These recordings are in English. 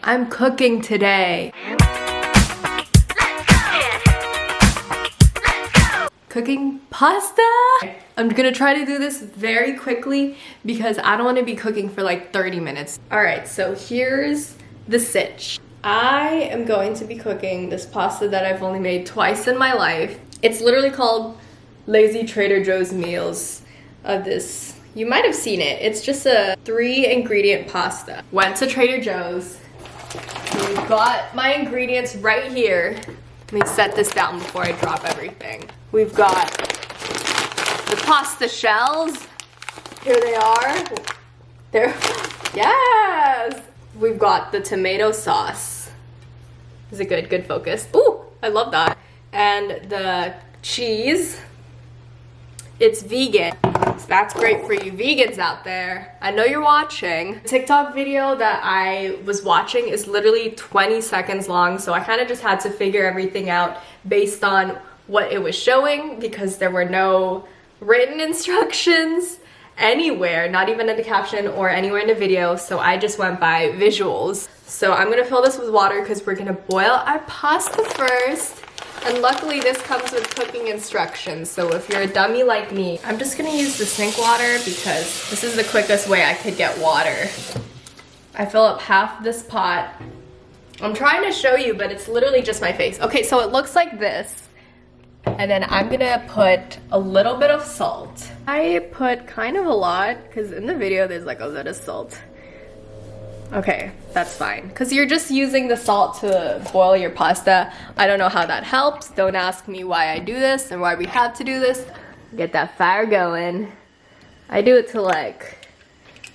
I'm cooking today. Cooking pasta. I'm gonna try to do this very quickly because I don't want to be cooking for like 30 minutes. All right, so here's the sitch. I am going to be cooking this pasta that I've only made twice in my life. It's literally called Lazy Trader Joe's Meals of this. You might have seen it. It's just a 3-ingredient pasta. Went to Trader Joe's. We've got my ingredients right here. Let me set this down before I drop everything. We've got the pasta shells. Here they are. They're, yes! We've got the tomato sauce. Is it good? Good focus. Ooh, I love that. And the cheese. It's vegan. So that's great for you vegans out there. I know you're watching. The TikTok video that I was watching is literally 20 seconds long, so I kind of just had to figure everything out based on what it was showing because there were no written instructions anywhere, not even in the caption or anywhere in the video, so I just went by visuals. So I'm gonna fill this with water because we're gonna boil our pasta first. And luckily this comes with cooking instructions, so if you're a dummy like me, I'm just gonna use the sink water because this is the quickest way I could get water. I fill up half this pot. I'm trying to show you, but it's literally just my face. Okay, so it looks like this. And then I'm gonna put a little bit of salt. I put kind of a lot, because in the video there's like a lot of salt. Okay, that's fine. Because you're just using the salt to boil your pasta. I don't know how that helps. Don't ask me why I do this and why we have to do this. Get that fire going. I do it to like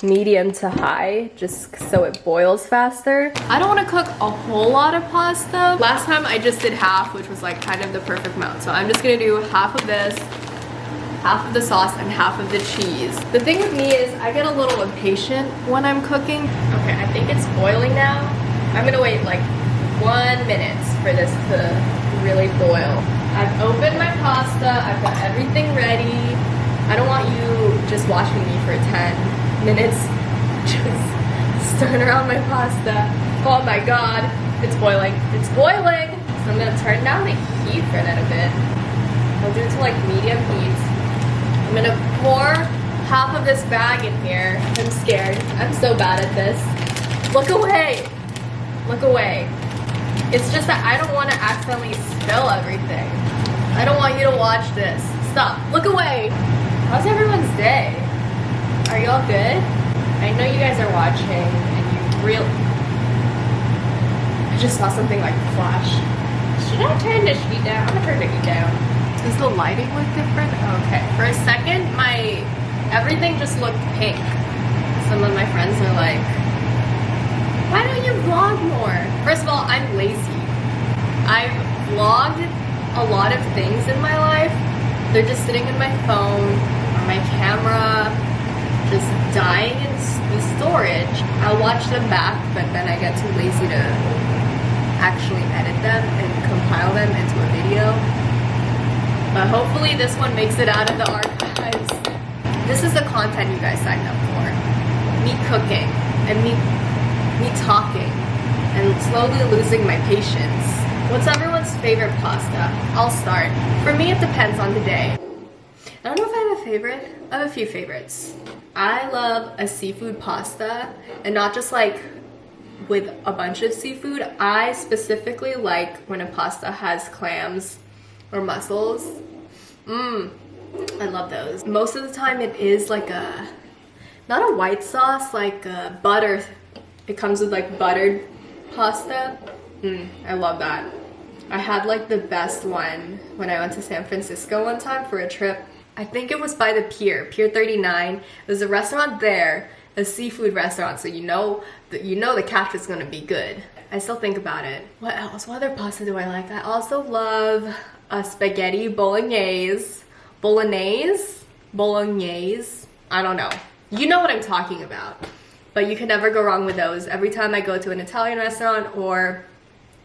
medium to high, just so it boils faster. I don't want to cook a whole lot of pasta. Last time I just did half, which was like kind of the perfect amount. So I'm just gonna do half of this, half of the sauce, and half of the cheese. The thing with me is I get a little impatient when I'm cooking. Okay, I think it's boiling now. I'm gonna wait like 1 minute for this to really boil. I've opened my pasta, I've got everything ready. I don't want you just watching me for 10 minutes just stirring around my pasta. Oh my god, it's boiling. It's boiling! So I'm gonna turn down the heat for a little bit. I'll do it to like medium heat. I'm gonna pour half of this bag in here. I'm scared. I'm so bad at this. Look away! Look away. It's just that I don't want to accidentally spill everything. I don't want you to watch this. Stop. Look away! How's everyone's day? Are y'all good? I know you guys are watching and you I just saw something like flash. Should I turn the sheet down? I'm gonna turn the heat down. Does the lighting look different? Okay. For a second, everything just looked pink. Some of my friends are like, why don't you vlog more? First of all, I'm lazy. I've vlogged a lot of things in my life. They're just sitting in my phone or my camera, just dying in the storage. I'll watch them back, but then I get too lazy to actually edit them and compile them into a video. But hopefully this one makes it out of the archives. This is the content you guys signed up for. Me cooking and me talking and slowly losing my patience. What's everyone's favorite pasta? I'll start. For me, it depends on the day. I don't know if I have a favorite. I have a few favorites. I love a seafood pasta, and not just like with a bunch of seafood. I specifically like when a pasta has clams or mussels. I love those. Most of the time it is like not a white sauce, like a butter. It comes with like buttered pasta. I love that. I had like the best one when I went to San Francisco one time for a trip. I think it was by the Pier 39. There's a restaurant there, a seafood restaurant, so you know the catch is gonna be good. I still think about it. What else? What other pasta do I like? I also love a spaghetti bolognese. Bolognese? I don't know. You know what I'm talking about. But you can never go wrong with those. Every time I go to an Italian restaurant or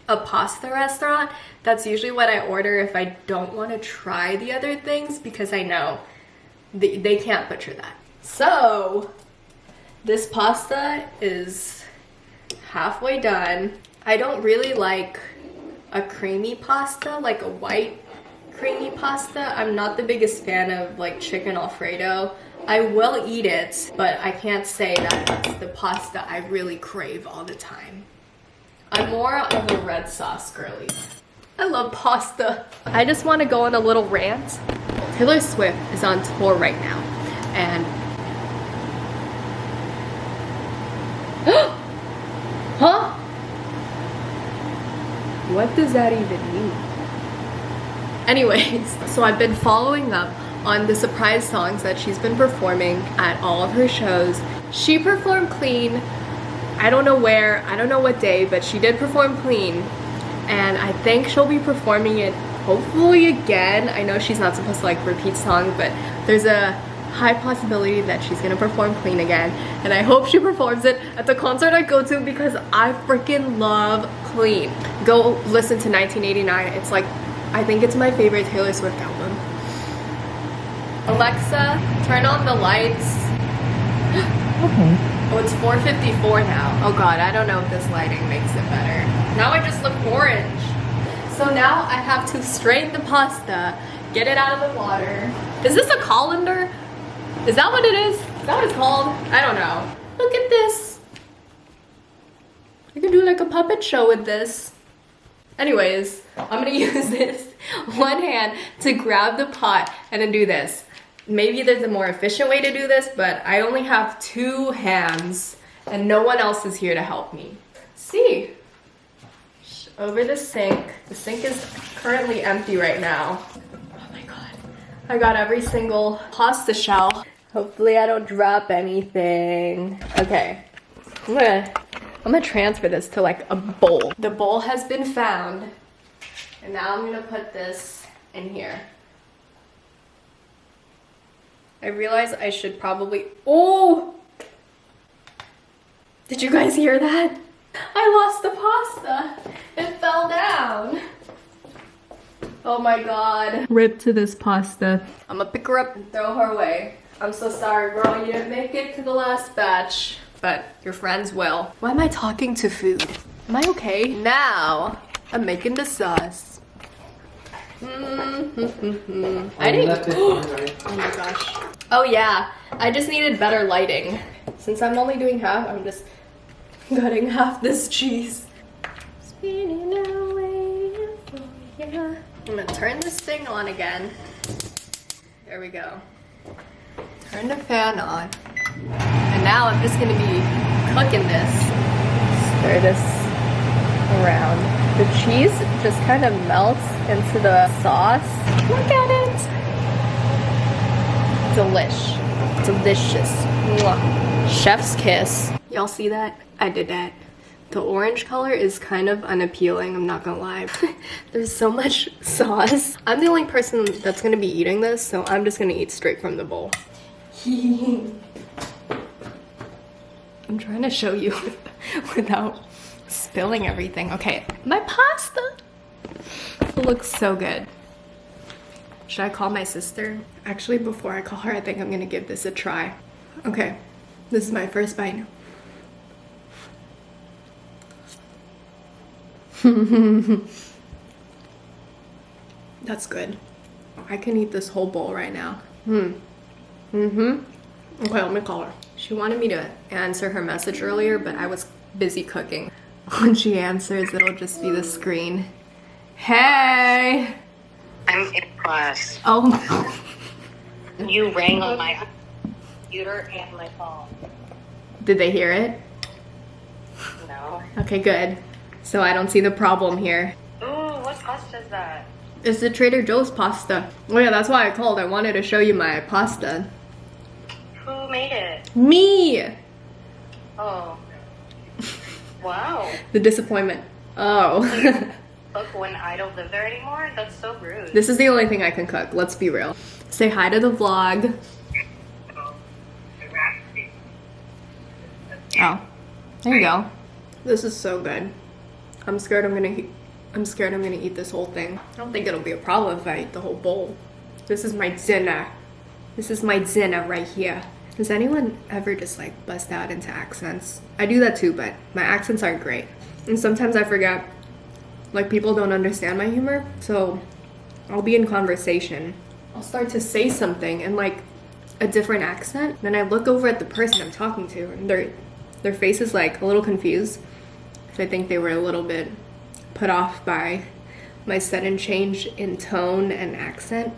a pasta restaurant, that's usually what I order if I don't want to try the other things, because I know they can't butcher that. So this pasta is halfway done. I don't really like a creamy pasta, like a white creamy pasta. I'm not the biggest fan of like chicken Alfredo. I will eat it, but I can't say that that's the pasta I really crave all the time. I'm more of a red sauce girly. I love pasta. I just want to go on a little rant. Taylor Swift is on tour right now, and huh? What does that even mean? Anyways, so I've been following up on the surprise songs that she's been performing at all of her shows. She performed Clean. I don't know where, I don't know what day, but she did perform Clean. And I think she'll be performing it hopefully again. I know she's not supposed to like repeat songs, but there's a high possibility that she's gonna perform Clean again. And I hope she performs it at the concert I go to because I freaking love Clean. Go listen to 1989. It's like, I think it's my favorite Taylor Swift album. Alexa, turn on the lights. Okay. Oh, it's 4:54 now. Oh god, I don't know if this lighting makes it better. Now I just look orange. So now I have to strain the pasta, get it out of the water. Is this a colander? Is that what it is? Is that what it's called? I don't know. Look at this. I could do like a puppet show with this. Anyways, I'm gonna use this one hand to grab the pot and then do this. Maybe there's a more efficient way to do this, but I only have 2 hands and no one else is here to help me. See? Over the sink. The sink is currently empty right now. Oh my god. I got every single pasta shell. Hopefully I don't drop anything. Okay. I'm gonna transfer this to like a bowl. The bowl has been found. And now I'm gonna put this in here. I realize I should probably, oh! Did you guys hear that? I lost the pasta. It fell down. Oh my god. Rip to this pasta. I'm gonna pick her up and throw her away. I'm so sorry, girl. You didn't make it to the last batch, but your friends will. Why am I talking to food? Am I okay? Now, I'm making the sauce. I didn't. Oh my gosh. Oh yeah, I just needed better lighting. Since I'm only doing half, I'm just cutting half this cheese. Spinning away for ya. I'm gonna turn this thing on again. There we go. Turn the fan on. And now I'm just gonna be cooking this. Stir this around. The cheese just kind of melts into the sauce. Look at it. Delish. Delicious. Mwah. Chef's kiss. Y'all see that? I did that. The orange color is kind of unappealing, I'm not gonna lie. There's so much sauce. I'm the only person that's gonna be eating this, so I'm just gonna eat straight from the bowl. I'm trying to show you without spilling everything. Okay, my pasta looks so good. Should I call my sister? Actually, before I call her, I think I'm gonna give this a try. Okay, this is my first bite. That's good. I can eat this whole bowl right now. Okay, let me call her. She wanted me to answer her message earlier, but I was busy cooking. When she answers, it'll just be the screen. Hey! I'm in class. Oh. You rang on my computer and my phone. Did they hear it? No. Okay, good. So I don't see the problem here. Ooh, what pasta is that? It's the Trader Joe's pasta. Oh yeah, that's why I called. I wanted to show you my pasta. Who made it? Me! Oh. Wow. The disappointment. Oh. Look, when I don't live there anymore? That's so rude. This is the only thing I can cook, let's be real. Say hi to the vlog. Oh, there you go. This is so good. I'm scared I'm gonna eat this whole thing. I don't think it'll be a problem if I eat the whole bowl. This is my dinner. This is my dinner right here. Does anyone ever just like bust out into accents? I do that too, but my accents aren't great. And sometimes I forget, like people don't understand my humor. So I'll be in conversation. I'll start to say something in like a different accent. Then I look over at the person I'm talking to and their face is like a little confused. So I think they were a little bit put off by my sudden change in tone and accent.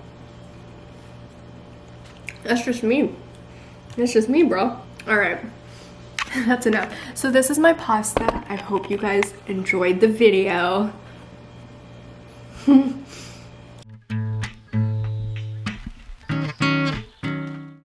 That's just me. It's just me, bro. All right, that's enough. So this is my pasta. I hope you guys enjoyed the video.